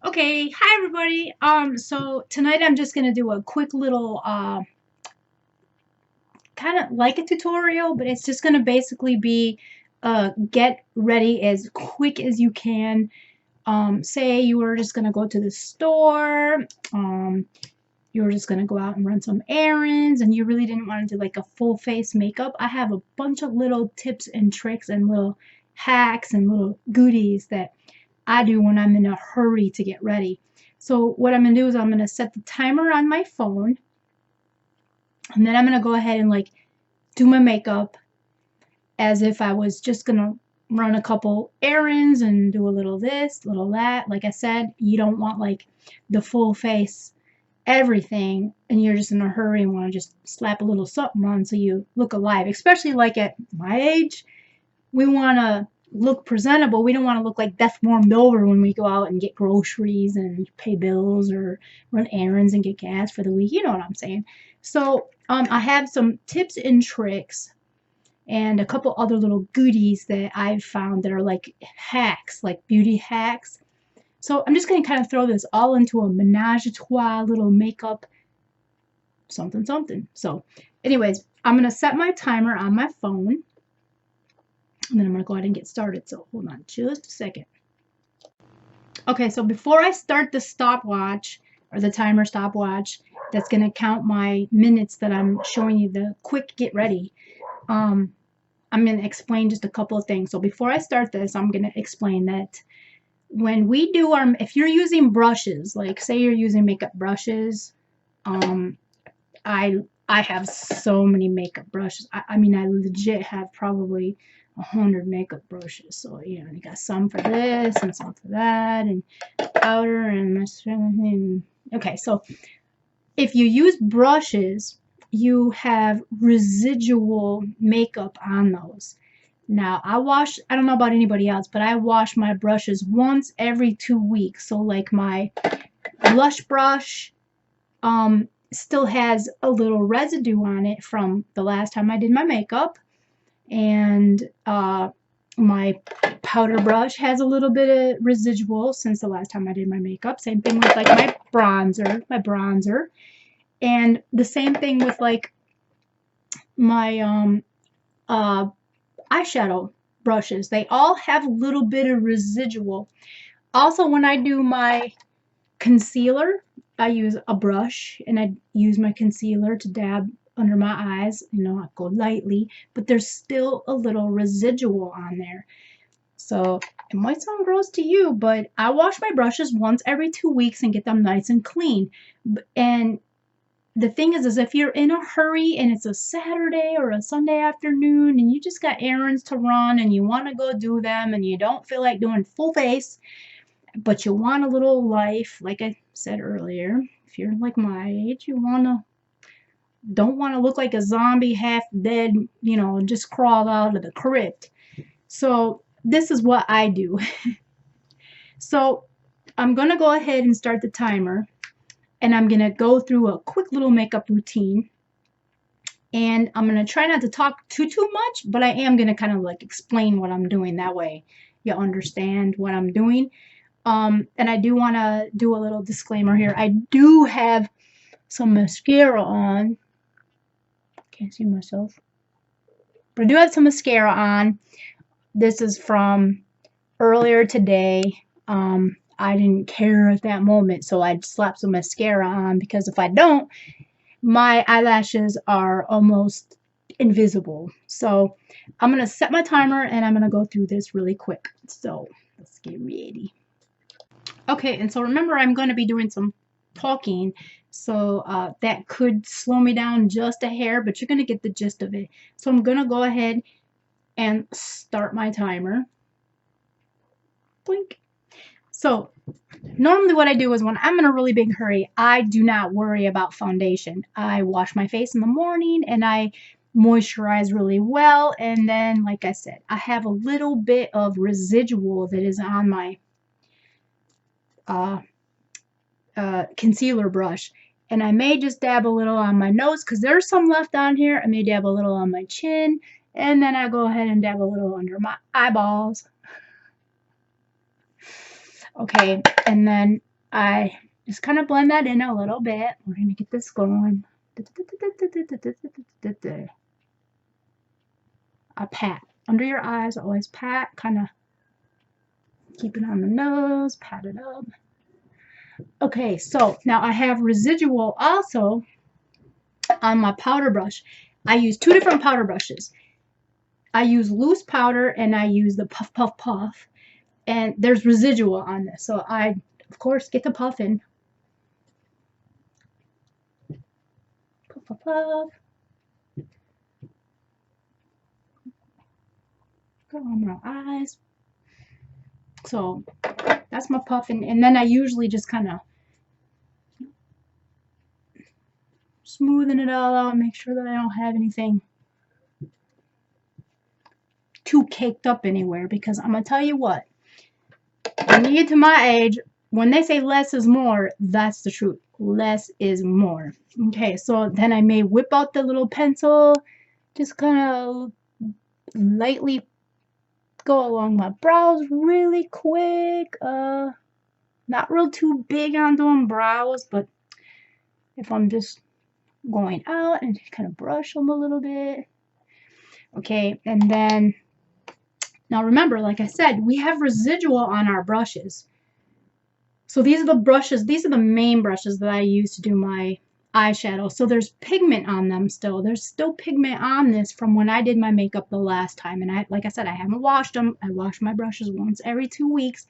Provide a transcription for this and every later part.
Okay, hi everybody. So tonight I'm just gonna do a quick little kind of like a tutorial, but it's just gonna basically be get ready as quick as you can. Say you were just gonna go to the store, you were just gonna go out and run some errands, and you really didn't want to do like a full face makeup. I have a bunch of little tips and tricks and little hacks and little goodies that I do when I'm in a hurry to get ready. So what I'm going to do is I'm going to set the timer on my phone, and then I'm going to go ahead and like do my makeup as if I was just going to run a couple errands and do a little this, little that. Like I said, you don't want like the full face everything and you're just in a hurry and want to just slap a little something on so you look alive. Especially like at my age, we want to look presentable. We don't want to look like death warmed over when we go out and get groceries and pay bills or run errands and get gas for the week. You know what I'm saying. So I have some tips and tricks and a couple other little goodies that I've found that are like hacks, like beauty hacks. So I'm just going to kind of throw this all into a menage a trois little makeup something. So anyways, I'm going to set my timer on my phone. And then I'm going to go ahead and get started. So hold on just a second. Okay, so before I start the stopwatch or the timer stopwatch that's going to count my minutes that I'm showing you the quick get ready, I'm going to explain just a couple of things. So before I start this, I'm going to explain that when we do if you're using brushes, like say you're using makeup brushes, I have so many makeup brushes. I mean, I legit have probably 100 makeup brushes. So, you know, you got some for this and some for that, and powder and okay. So if you use brushes, you have residual makeup on those. Now, I don't know about anybody else, but I wash my brushes once every 2 weeks. So like my blush brush, still has a little residue on it from the last time I did my makeup, and my powder brush has a little bit of residual since the last time I did my makeup. Same thing with like my bronzer, and the same thing with like my eyeshadow brushes. They all have a little bit of residual. Also, when I do my concealer, I use a brush and I use my concealer to dab under my eyes. You know, I go lightly, but there's still a little residual on there. So it might sound gross to you, but I wash my brushes once every 2 weeks and get them nice and clean. And the thing is if you're in a hurry and it's a Saturday or a Sunday afternoon and you just got errands to run and you want to go do them and you don't feel like doing full face, but you want a little life, like I said earlier, if you're like my age, you don't want to look like a zombie half dead, you know, just crawled out of the crypt. So this is what I do. So I'm going to go ahead and start the timer, and I'm going to go through a quick little makeup routine. And I'm going to try not to talk too much, but I am going to kind of like explain what I'm doing. That way you understand what I'm doing. And I do want to do a little disclaimer here. I do have some mascara on. Can't see myself. But I do have some mascara on. This is from earlier today. I didn't care at that moment, so I slapped some mascara on, because if I don't, my eyelashes are almost invisible. So I'm going to set my timer and I'm going to go through this really quick. So let's get ready. Okay, and so remember, I'm going to be doing some talking, so that could slow me down just a hair, but you're going to get the gist of it. So I'm going to go ahead and start my timer. Blink. So normally what I do is when I'm in a really big hurry, I do not worry about foundation. I wash my face in the morning and I moisturize really well, and then, like I said, I have a little bit of residual that is on my concealer brush, and I may just dab a little on my nose because there's some left on here. I may dab a little on my chin, and then I go ahead and dab a little under my eyeballs. Okay, and then I just kind of blend that in a little bit. We're going to get this going. A pat under your eyes, always pat, kind of keep it on the nose, pat it up. Okay, so now I have residual also on my powder brush. I use two different powder brushes. I use loose powder and I use the puff, puff, puff. And there's residual on this. So I, of course, get the puff in. Puff, puff, puff. Go on my eyes. So that's my puff. And then I usually just kind of smoothing it all out, make sure that I don't have anything too caked up anywhere, because I'm going to tell you what, when you get to my age, when they say less is more, that's the truth. Less is more. Okay, so then I may whip out the little pencil, just kind of lightly go along my brows really quick. Not real too big on doing brows, but if I'm just going out and just kind of brush them a little bit. Okay, and then now remember, like I said, we have residual on our brushes. So these are the brushes, these are the main brushes that I use to do my eyeshadow. So there's pigment on them still. There's still pigment on this from when I did my makeup the last time. And like I said, I haven't washed them. I wash my brushes once every 2 weeks.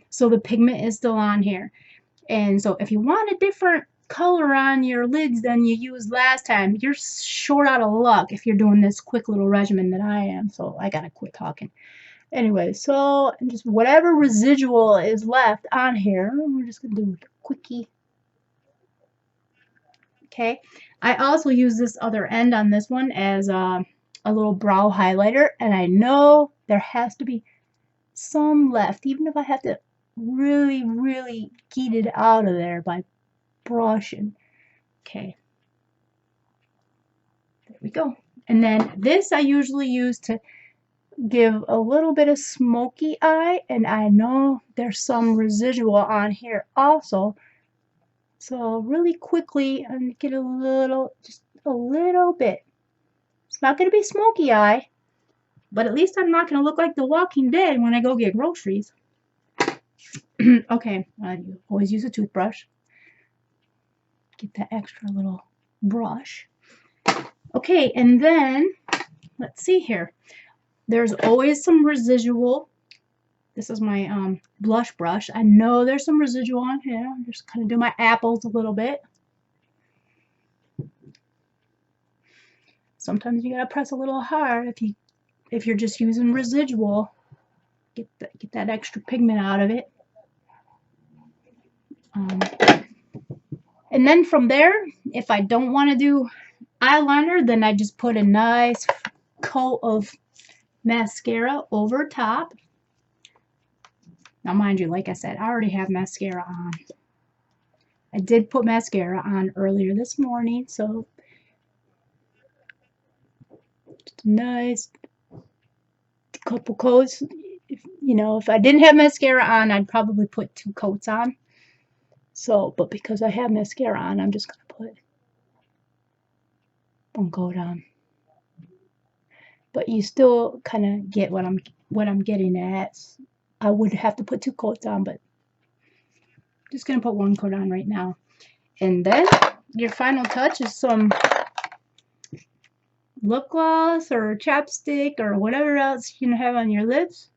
So the pigment is still on here. And so if you want a different color on your lids than you used last time, you're short out of luck if you're doing this quick little regimen that I am. So I gotta quit talking. Anyway, so just whatever residual is left on here, we're just gonna do a quickie. Okay, I also use this other end on this one as a little brow highlighter, and I know there has to be some left, even if I have to really, really get it out of there by brushing. Okay, there we go. And then this I usually use to give a little bit of smoky eye, and I know there's some residual on here also. So really quickly, I'm gonna get a little, just a little bit. It's not gonna be smoky eye, but at least I'm not gonna look like the Walking Dead when I go get groceries. Okay, I always use a toothbrush. Get that extra little brush. Okay, and then let's see here. There's always some residual. This is my blush brush. I know there's some residual on here. I'm just kind of do my apples a little bit. Sometimes you gotta press a little hard if you're just using residual. Get that extra pigment out of it. And then from there, if I don't want to do eyeliner, then I just put a nice coat of mascara over top. Now, mind you, like I said, I already have mascara on. I did put mascara on earlier this morning, so just a nice couple coats. If I didn't have mascara on, I'd probably put 2 coats on. So, but because I have mascara on, I'm just going to put 1 coat on. But you still kind of get what I'm getting at. I would have to put 2 coats on, but I'm just going to put 1 coat on right now. And then your final touch is some lip gloss or chapstick or whatever else you have on your lips.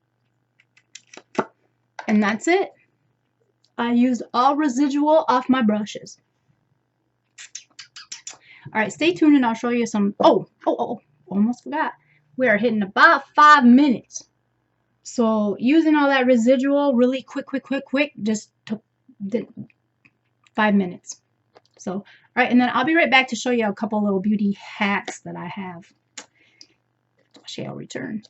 And that's it. I used all residual off my brushes. Alright, stay tuned and I'll show you some. Oh, almost forgot. We are hitting about 5 minutes. So using all that residual really quick just took 5 minutes. So, alright, and then I'll be right back to show you a couple little beauty hacks that I have. I shall return.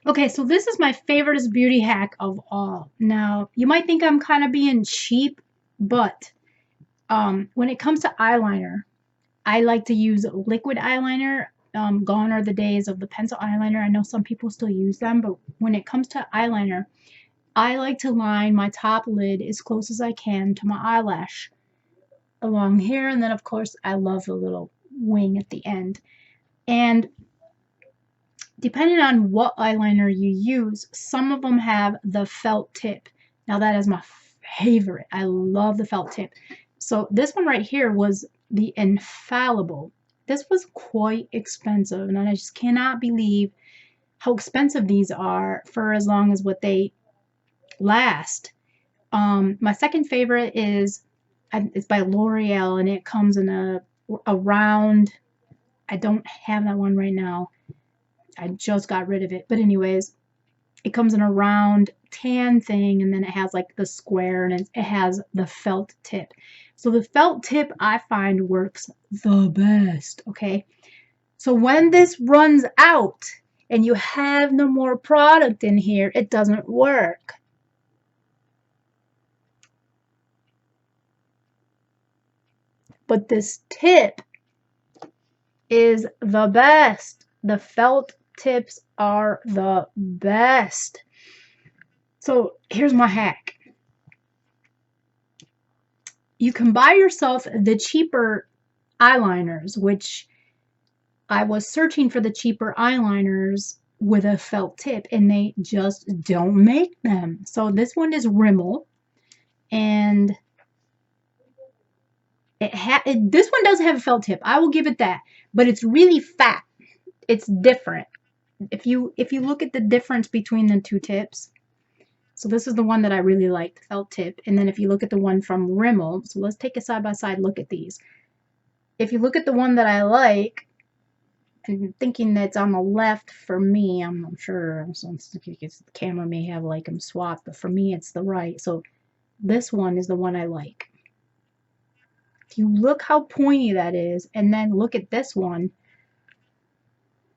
Okay, so this is my favorite beauty hack of all. Now, you might think I'm kind of being cheap, but when it comes to eyeliner, I like to use liquid eyeliner Gone are the days of the pencil eyeliner. I know some people still use them, but when it comes to eyeliner, I like to line my top lid as close as I can to my eyelash along here, and then of course I love the little wing at the end. And depending on what eyeliner you use, some of them have the felt tip. Now that is my favorite. I love the felt tip. So this one right here was the Infallible. This was quite expensive, and I just cannot believe how expensive these are for as long as what they last. My second favorite is it's by L'Oreal, and it comes in a round. I don't have that one right now. I just got rid of it. But anyways, it comes in a round tan thing, and then it has like the square, and it has the felt tip. So the felt tip I find works the best, okay? So when this runs out and you have no more product in here, it doesn't work. But this tip is the best. The felt tips are the best. So here's my hack. You can buy yourself the cheaper eyeliners, which I was searching for the cheaper eyeliners with a felt tip, and they just don't make them. So this one is Rimmel, and this one does have a felt tip. I will give it that, but it's really fat. It's different. If you look at the difference between the two tips, so this is the one that I really like, the felt tip. And then if you look at the one from Rimmel, so let's take a side-by-side look at these. If you look at the one that I like, and thinking that's on the left for me, I'm not sure, the camera may have like them swapped, but for me it's the right. So this one is the one I like. If you look how pointy that is, and then look at this one,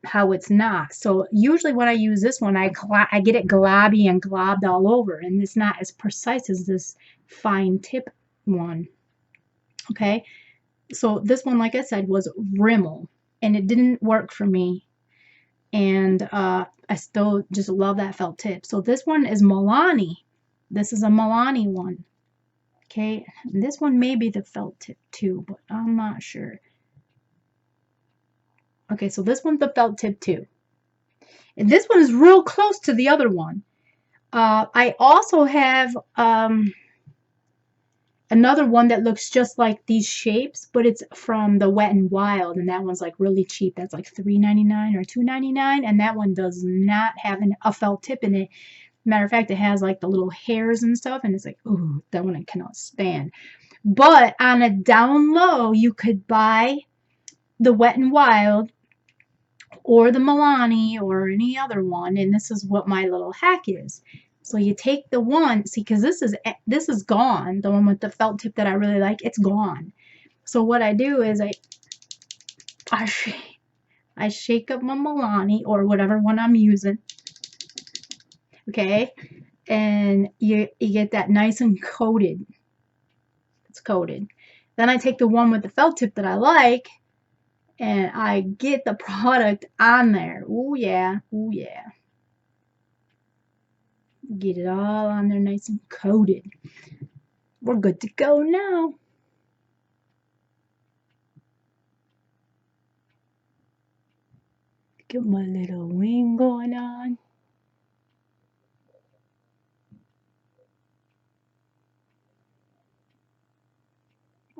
how it's not. So usually when I use this one, I get it globby and globbed all over, and it's not as precise as this fine tip one. Okay, so this one, like I said, was Rimmel, and it didn't work for me, and I still just love that felt tip. So this one is Milani. This is a Milani one. Okay, and this one may be the felt tip too, but I'm not sure. Okay, so this one's the felt tip too. And this one is real close to the other one. I also have another one that looks just like these shapes, but it's from the Wet n Wild, and that one's like really cheap. That's like $3.99 or $2.99, and that one does not have a felt tip in it. Matter of fact, it has like the little hairs and stuff, and it's like, ooh, that one I cannot stand. But on a down low, you could buy the Wet n Wild or the Milani or any other one, and this is what my little hack is. So you take the one, see, because this is gone, the one with the felt tip that I really like, it's gone. So what I do is I shake up my Milani or whatever one I'm using, okay, and you get that nice and coated. It's coated. Then I take the one with the felt tip that I like, and I get the product on there. Ooh yeah, ooh yeah. Get it all on there nice and coated. We're good to go now. Get my little wing going on.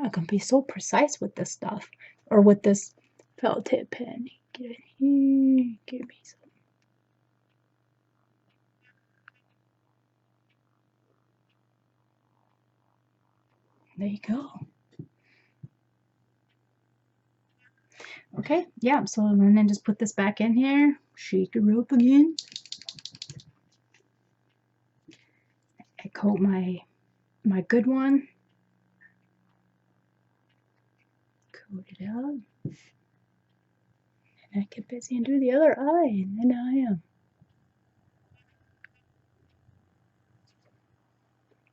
I can be so precise with this stuff, or with this felt tip pen. Get it here, give me some. There you go. Okay, yeah, so and then just put this back in here, shake it up again. I coat my good one. Coat it out. And I get busy and do the other eye, and then I am.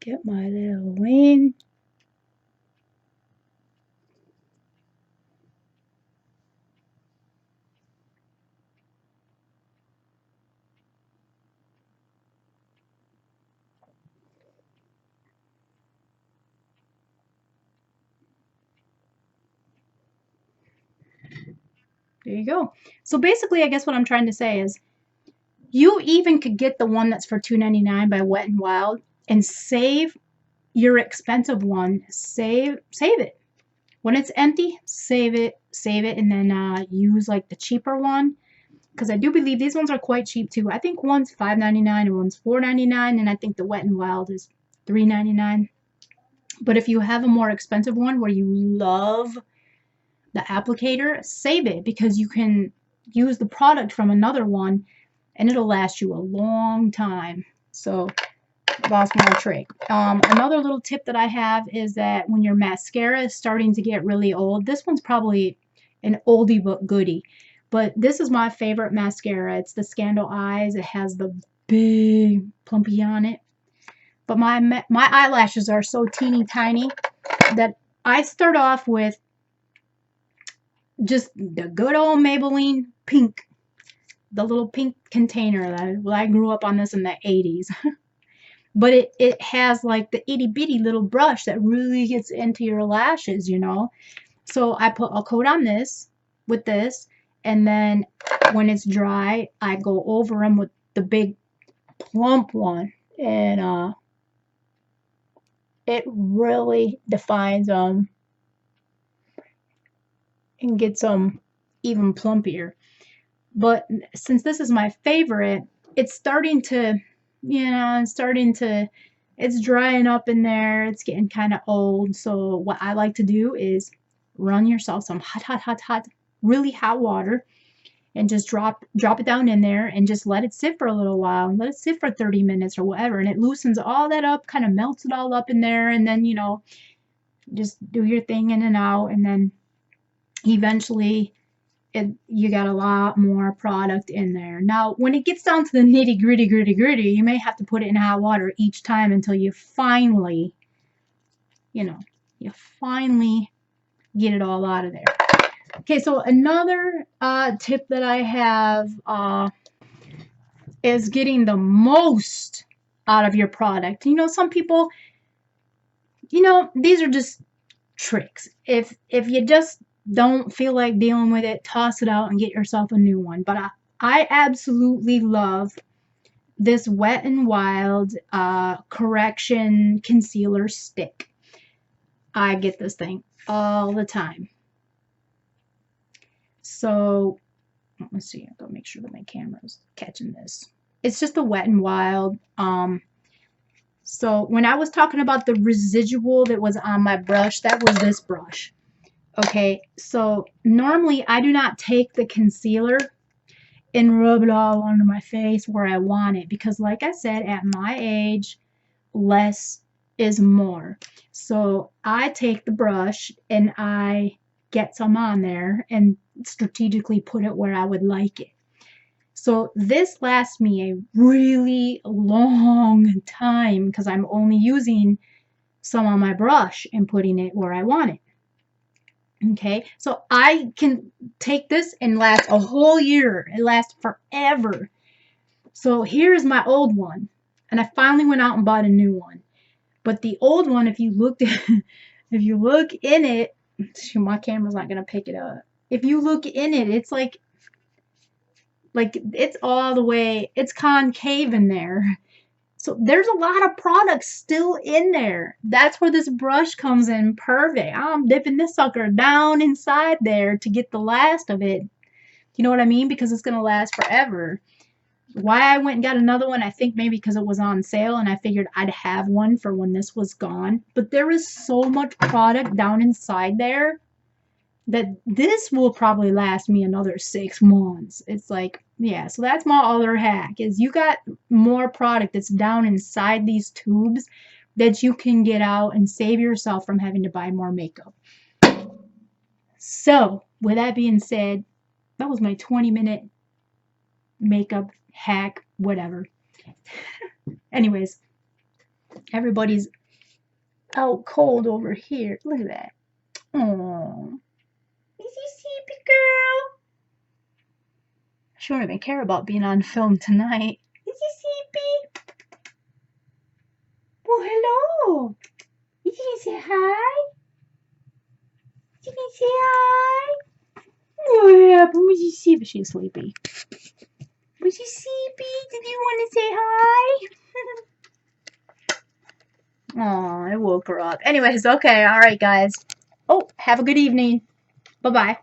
Get my little wing. There you go. So basically, I guess what I'm trying to say is you even could get the one that's for $2.99 by Wet n Wild and save your expensive one. Save it. When it's empty, save it, and then use like the cheaper one. Because I do believe these ones are quite cheap too. I think one's $5.99 and one's $4.99, and I think the Wet n Wild is $3.99. But if you have a more expensive one where you love the applicator, save it, because you can use the product from another one and it'll last you a long time. So that's my trick. Another little tip that I have is that when your mascara is starting to get really old, this one's probably an oldie but goodie, but this is my favorite mascara. It's the Scandal Eyes. It has the big plumpy on it. But my eyelashes are so teeny tiny that I start off with just the good old Maybelline pink, the little pink container that I grew up on this in the 80s. But it has like the itty bitty little brush that really gets into your lashes, you know. So I put a coat on this with this, and then when it's dry, I go over them with the big plump one, and it really defines them and gets them even plumpier. But since this is my favorite, it's starting to, you know, it's drying up in there. It's getting kind of old. So what I like to do is run yourself some hot, really hot water and just drop it down in there and just let it sit for a little while. Let it sit for 30 minutes or whatever. And it loosens all that up, kind of melts it all up in there. And then, you know, just do your thing in and out. And then eventually you got a lot more product in there. Now, when it gets down to the nitty gritty, you may have to put it in hot water each time until you finally, you know, get it all out of there. Okay, so another tip that I have is getting the most out of your product. You know, some people, you know, these are just tricks. If you just don't feel like dealing with it, toss it out and get yourself a new one. But I absolutely love this Wet n Wild correction concealer stick. I get this thing all the time. So let's see, I'm gonna make sure that my camera's catching this. It's just the Wet n Wild. So when I was talking about the residual that was on my brush, that was this brush. Okay, so normally I do not take the concealer and rub it all under my face where I want it, because like I said, at my age, less is more. So I take the brush and I get some on there and strategically put it where I would like it. So this lasts me a really long time because I'm only using some on my brush and putting it where I want it. Okay, so I can take this and last a whole year. It lasts forever. So here's my old one, and I finally went out and bought a new one. But the old one, if you look in it, shoot, my camera's not gonna pick it up. If you look in it, it's like it's all the way, it's concave in there. So there's a lot of products still in there. That's where this brush comes in perfect. I'm dipping this sucker down inside there to get the last of it. You know what I mean? Because it's going to last forever. Why I went and got another one, I think maybe because it was on sale and I figured I'd have one for when this was gone. But there is so much product down inside there that this will probably last me another 6 months. It's like, yeah, so that's my other hack, is you got more product that's down inside these tubes that you can get out and save yourself from having to buy more makeup. So, with that being said, that was my 20-minute makeup hack, whatever. Anyways, everybody's out cold over here. Look at that. Oh. Is you sleepy, girl? She don't even care about being on film tonight. Is you sleepy? Well, hello. You can say hi? You can say hi? Oh, up. Was she sleepy? She's sleepy. Was she sleepy? Did you want to say hi? Aw, I woke her up. Anyways, okay. All right, guys. Oh, have a good evening. Bye-bye.